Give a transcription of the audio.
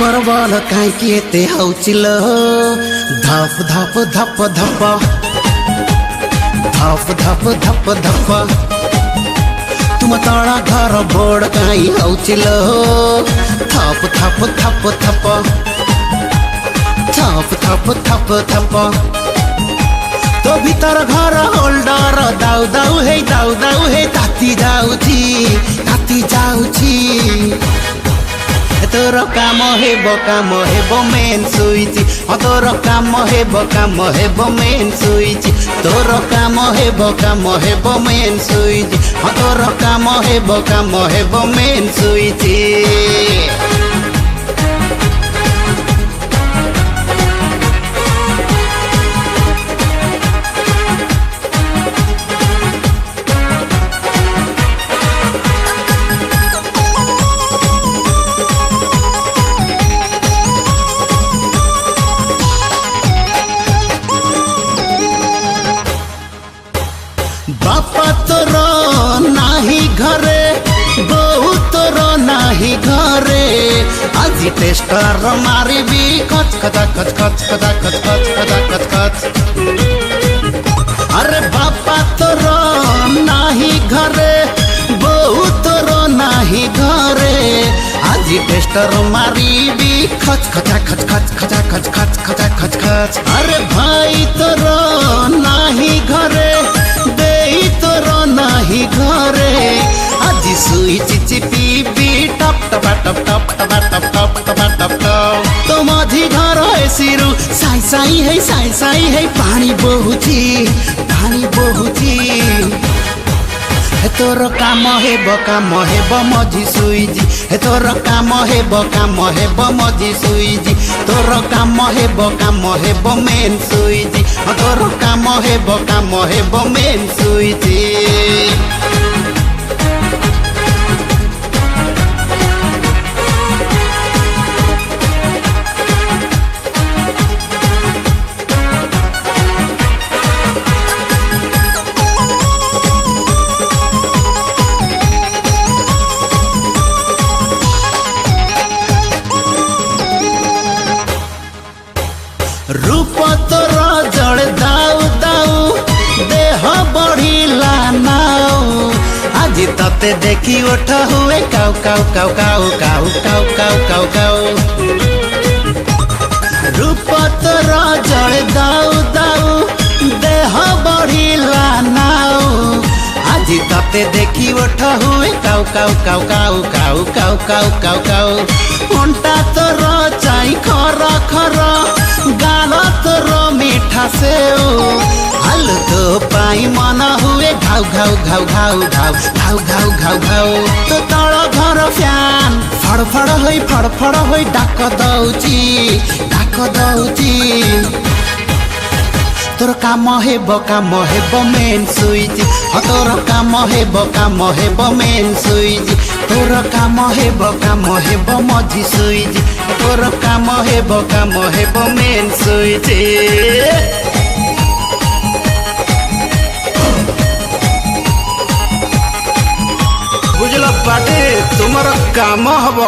परवाल काई एते हौचिल धप धप धप धप धप धप धप धप तुम तड़ा घर बोर्ड काई हौचिल थप थप थप थप थप थप थप थप तो भीतर घर होल्डर दाउ दाउ हे ताती जाउची तोर काम हेब मेन सुइची तोर काम हेब मेन सुइची तोर काम हेब मेन सुइची तोर काम हेब मेन सुइची बापा तोर नाही घरे बहु तोर नाही घरे आज टेस्टर मारिबी खच खचा खच खच खचा खच खच खचा खच खच अरे बापा तोर नाही घरे बहु तोर नाही घरे आज टेस्टर मारिबी खच खचा खच खच खचा खच खच खचा खच खच अरे भाई तोर नाही घरे नाही घरे आज सुइची चिपी टप टप टप टप टप टप टप टप टप टप तो माझी घर एसिरु साई है पानी बहुची तोर काम हेब मझी सुइजी तोर काम हेब मझी सुइजी तोर काम हेब मेन सुइजी तोर काम हेब मेन सुइजी रूप तोर जड़ दाऊ दाऊ देह बढ़िला नाऊ आज तते देखी उठ हुए काउ काउ काउ काउ काउ काउ काउ काउ काउ रूप तोर जड़ दाऊ दाऊ देह बढ़िला नाऊ आज तते देखी उठ हुए काउ काउ काउ काउ काउ काउ काउ काउ काउ उंटा तोर चाई खर खर गाल तोर मीठा से हल तो पाई मन हुए घाउ घाउ घाउ घाउ घाउ घाउ घाउ घाउ घाउ तो तल घर फ्यान फड़फड़ होई डाक दउची तोर काम हेब मेन सुइजी तोर काम हेब मेन सुइजी तोर काम हेब मझी सुइजी तोर काम हेब मेन सुइजी बुझल बाटे तुमर काम हब।